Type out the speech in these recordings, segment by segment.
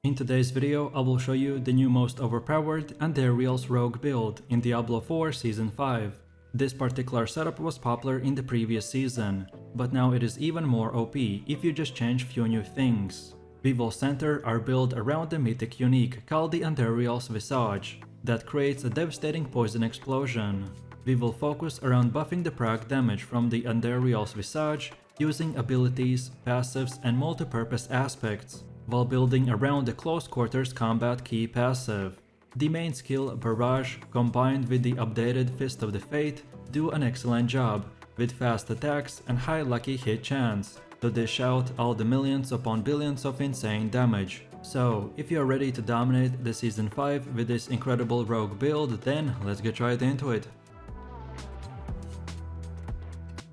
In today's video, I will show you the new most overpowered Andariels rogue build in Diablo 4 Season 5. This particular setup was popular in the previous season, but now it is even more OP if you just change few new things. We will center our build around the mythic unique called the Andariels Visage that creates a devastating poison explosion. We will focus around buffing the proc damage from the Andariels Visage using abilities, passives, and multi-purpose aspects, while building around the close quarters combat key passive. The main skill, Barrage, combined with the updated Fist of the Fate, do an excellent job with fast attacks and high lucky hit chance to dish out all the millions upon billions of insane damage. So, if you are ready to dominate the Season 5 with this incredible rogue build, then let's get right into it.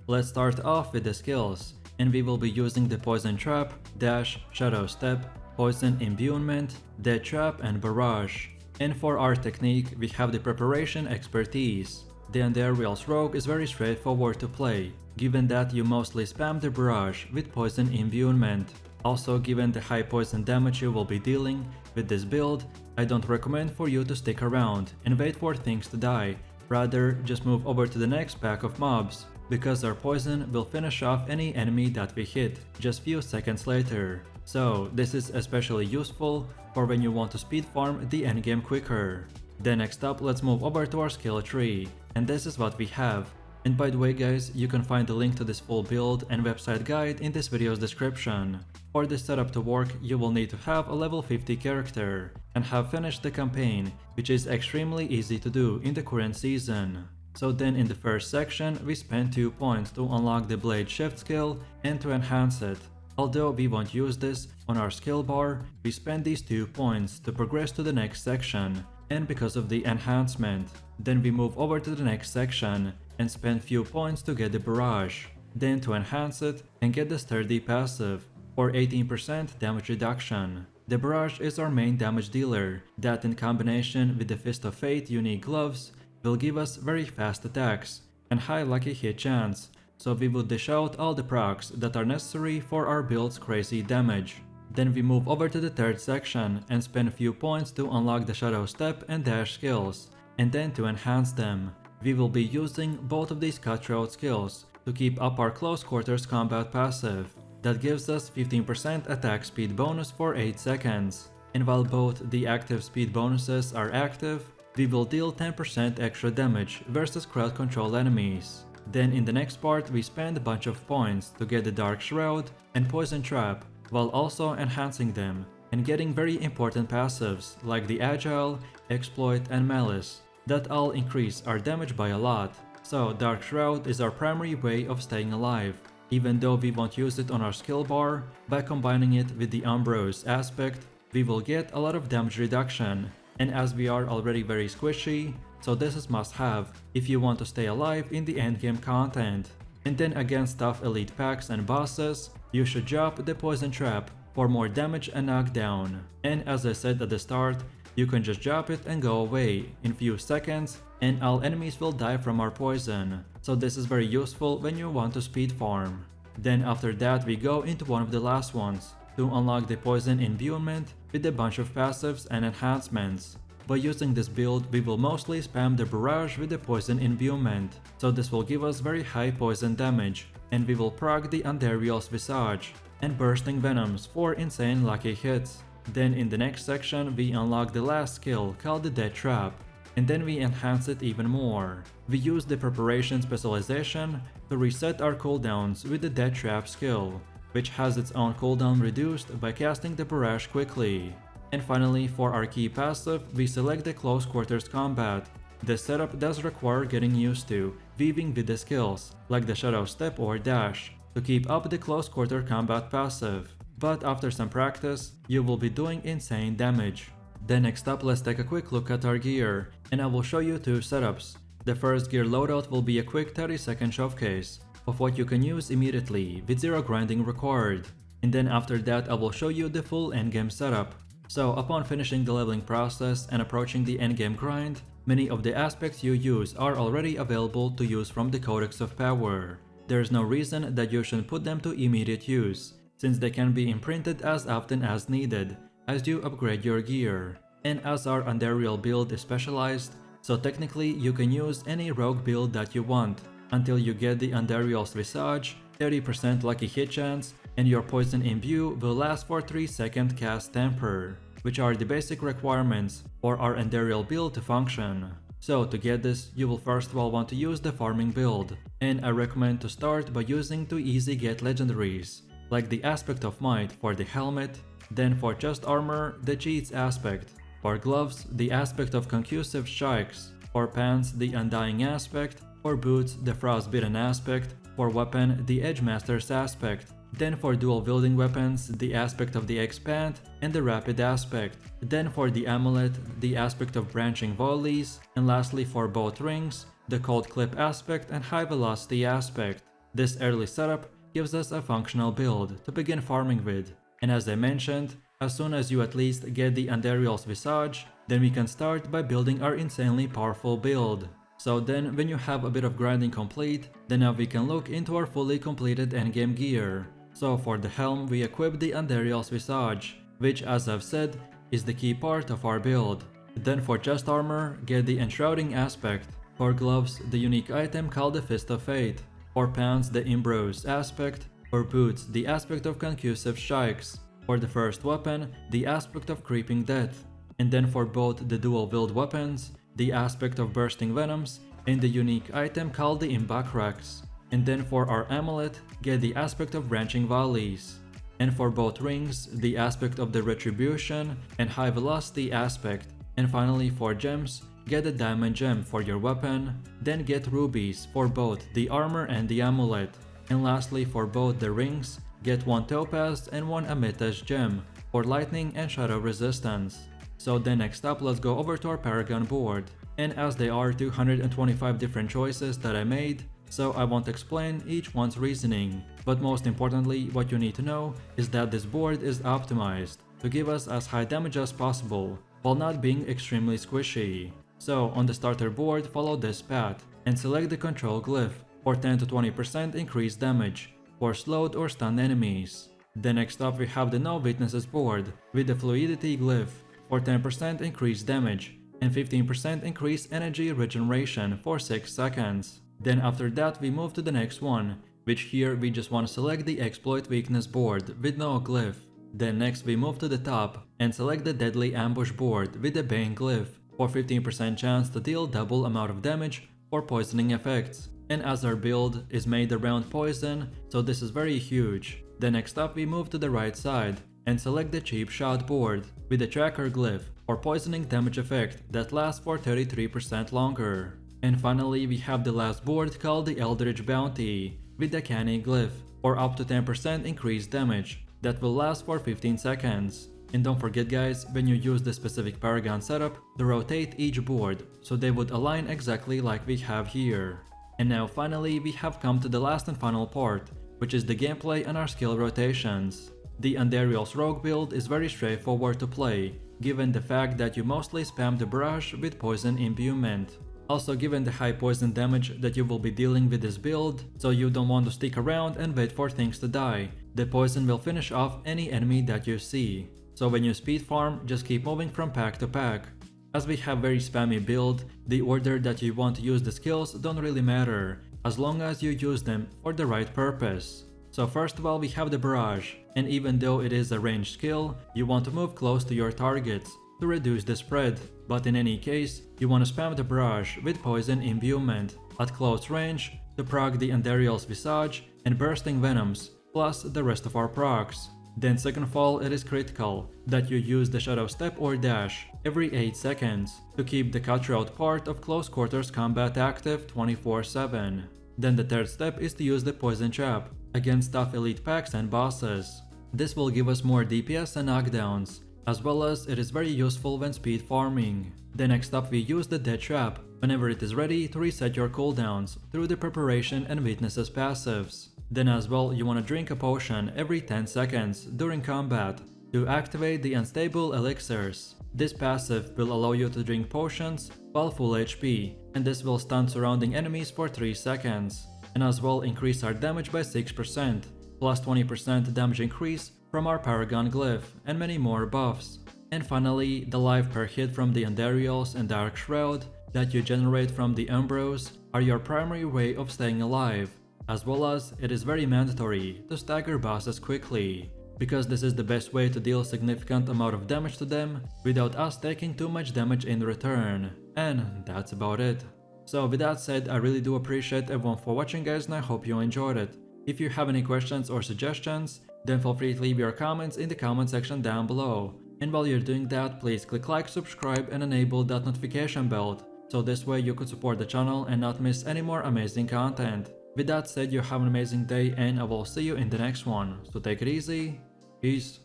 Let's start off with the skills, and we will be using the Poison Trap, Dash, Shadow Step, Poison Imbuement, Death Trap, and Barrage. And for our technique, we have the Preparation Expertise. The Andariels Rogue is very straightforward to play, given that you mostly spam the Barrage with Poison Imbuement. Also, given the high poison damage you will be dealing with this build, I don't recommend for you to stick around and wait for things to die. Rather, just move over to the next pack of mobs, because our poison will finish off any enemy that we hit just few seconds later. So this is especially useful for when you want to speed farm the endgame quicker. Then next up, let's move over to our skill tree, and this is what we have. And by the way guys, you can find the link to this full build and website guide in this video's description. For this setup to work, you will need to have a level 50 character and have finished the campaign, which is extremely easy to do in the current season. So then in the first section, we spend 2 points to unlock the Blade Shift skill and to enhance it. Although we won't use this on our skill bar, we spend these 2 points to progress to the next section, and because of the enhancement. Then we move over to the next section and spend few points to get the Barrage, then to enhance it and get the Sturdy passive for 18% damage reduction. The Barrage is our main damage dealer that, in combination with the Fist of Fate unique gloves, will give us very fast attacks and high lucky hit chance, so we will dish out all the procs that are necessary for our build's crazy damage. Then we move over to the third section and spend a few points to unlock the Shadow Step and Dash skills, and then to enhance them. We will be using both of these cutthroat skills to keep up our close quarters combat passive that gives us 15% attack speed bonus for 8 seconds. And while both the active speed bonuses are active, we will deal 10% extra damage versus crowd control enemies. Then in the next part, we spend a bunch of points to get the Dark Shroud and Poison Trap, while also enhancing them and getting very important passives like the Agile, Exploit, and Malice that all increase our damage by a lot. So Dark Shroud is our primary way of staying alive, even though we won't use it on our skill bar. By combining it with the Ambrose aspect, we will get a lot of damage reduction. And as we are already very squishy, so this is must have if you want to stay alive in the endgame content. And then against tough elite packs and bosses, you should drop the Poison Trap for more damage and knockdown. And as I said at the start, you can just drop it and go away in few seconds, and all enemies will die from our poison. So this is very useful when you want to speed farm. Then after that, we go into one of the last ones to unlock the Poison Imbuement with a bunch of passives and enhancements. By using this build, we will mostly spam the Barrage with the Poison Imbuement, so this will give us very high poison damage, and we will proc the Andariels Visage and Bursting Venoms for insane lucky hits. Then in the next section, we unlock the last skill called the Death Trap, and then we enhance it even more. We use the Preparation specialization to reset our cooldowns with the Death Trap skill, which has its own cooldown reduced by casting the Barrage quickly. And finally, for our key passive, we select the Close Quarters Combat. This setup does require getting used to weaving with the skills, like the Shadow Step or Dash, to keep up the Close Quarter Combat passive. But after some practice, you will be doing insane damage. Then next up, let's take a quick look at our gear, and I will show you 2 setups. The first gear loadout will be a quick 30-second showcase of what you can use immediately with 0 grinding required. And then after that, I will show you the full endgame setup. So upon finishing the leveling process and approaching the endgame grind, many of the aspects you use are already available to use from the Codex of Power. There is no reason that you shouldn't put them to immediate use, since they can be imprinted as often as needed, as you upgrade your gear. And as our Andariel build is specialized, so technically you can use any rogue build that you want until you get the Andariel's Visage, 30% lucky hit chance, and your poison imbue will last for 3-second cast temper, which are the basic requirements for our Andariel build to function. So to get this, you will first of all want to use the farming build, and I recommend to start by using 2 easy get legendaries, like the Aspect of Might for the helmet, then for chest armor, the Cheats aspect, for gloves, the Aspect of Concussive Strikes, for pants, the Undying aspect, for boots, the Frostbitten aspect, for weapon, the Edge Master's aspect, then for dual wielding weapons, the Aspect of the Expand and the Rapid aspect, then for the amulet, the Aspect of Branching Volleys, and lastly for both rings, the Cold Clip aspect and High Velocity aspect. This early setup gives us a functional build to begin farming with, and as I mentioned, as soon as you at least get the Andariel's Visage, then we can start by building our insanely powerful build. So then when you have a bit of grinding complete, then now we can look into our fully completed endgame gear. So for the helm we equip the Andariel's Visage, which as I've said is the key part of our build. Then for chest armor, get the Enshrouding aspect. For gloves, the unique item called the Fist of Fate. For pants, the Imbros aspect. For boots, the Aspect of Concussive Strikes. For the first weapon, the Aspect of Creeping Death. And then for both the dual wield weapons, the Aspect of Bursting Venoms, and the unique item called the Imbakrax. And then for our amulet, get the Aspect of Branching Volleys. And for both rings, the Aspect of the Retribution and High Velocity aspect. And finally for gems, get a Diamond Gem for your weapon, then get rubies for both the armor and the amulet. And lastly for both the rings, get 1 topaz and 1 amethyst gem for lightning and shadow resistance. So then next up, let's go over to our paragon board. And as there are 225 different choices that I made, so I won't explain each one's reasoning. But most importantly, what you need to know is that this board is optimized to give us as high damage as possible, while not being extremely squishy. So on the starter board, follow this path and select the control glyph for 10 to 20% increased damage for slowed or stunned enemies. Then next up we have the no weaknesses board with the fluidity glyph for 10% increased damage and 15% increased energy regeneration for 6 seconds. Then after that we move to the next one, which here we just want to select the exploit weakness board with no glyph. Then next we move to the top and select the deadly ambush board with the bane glyph for 15% chance to deal double amount of damage for poisoning effects. And as our build is made around poison, so this is very huge. Then next up we move to the right side and select the cheap shot board with the tracker glyph for poisoning damage effect that lasts for 33% longer. And finally we have the last board called the Eldritch Bounty with the canny glyph for up to 10% increased damage that will last for 15 seconds. And don't forget guys, when you use the specific paragon setup, to rotate each board so they would align exactly like we have here. And now finally we have come to the last and final part, which is the gameplay and our skill rotations. The Andariel's rogue build is very straightforward to play, given the fact that you mostly spam the barrage with poison imbuement. Also given the high poison damage that you will be dealing with this build, so you don't want to stick around and wait for things to die. The poison will finish off any enemy that you see. So when you speed farm, just keep moving from pack to pack. As we have very spammy build, the order that you want to use the skills don't really matter, as long as you use them for the right purpose. So first of all we have the barrage, and even though it is a ranged skill, you want to move close to your targets to reduce the spread, but in any case, you want to spam the barrage with poison imbuement at close range to proc the Andariel's Visage and bursting venoms, plus the rest of our procs. Then second of all, it is critical that you use the shadow step or dash every 8 seconds to keep the cutthroat part of close quarters combat active 24/7. Then the third step is to use the poison trap against tough elite packs and bosses. This will give us more DPS and knockdowns, as well as it is very useful when speed farming. Then next up we use the death trap whenever it is ready to reset your cooldowns through the preparation and weaknesses passives. Then as well you want to drink a potion every 10 seconds during combat to activate the unstable elixirs. This passive will allow you to drink potions while full HP, and this will stun surrounding enemies for 3 seconds, and as well increase our damage by 6%, plus 20% damage increase from our paragon glyph, and many more buffs. And finally, the life per hit from the Andariels and Dark Shroud that you generate from the Umbros are your primary way of staying alive, as well as it is very mandatory to stagger bosses quickly, because this is the best way to deal significant amount of damage to them without us taking too much damage in return. And that's about it. So with that said, I really do appreciate everyone for watching, guys, and I hope you enjoyed it. If you have any questions or suggestions, then feel free to leave your comments in the comment section down below. And while you're doing that, please click like, subscribe and enable that notification bell, so this way you could support the channel and not miss any more amazing content. With that said, you have an amazing day and I will see you in the next one. So take it easy. Peace.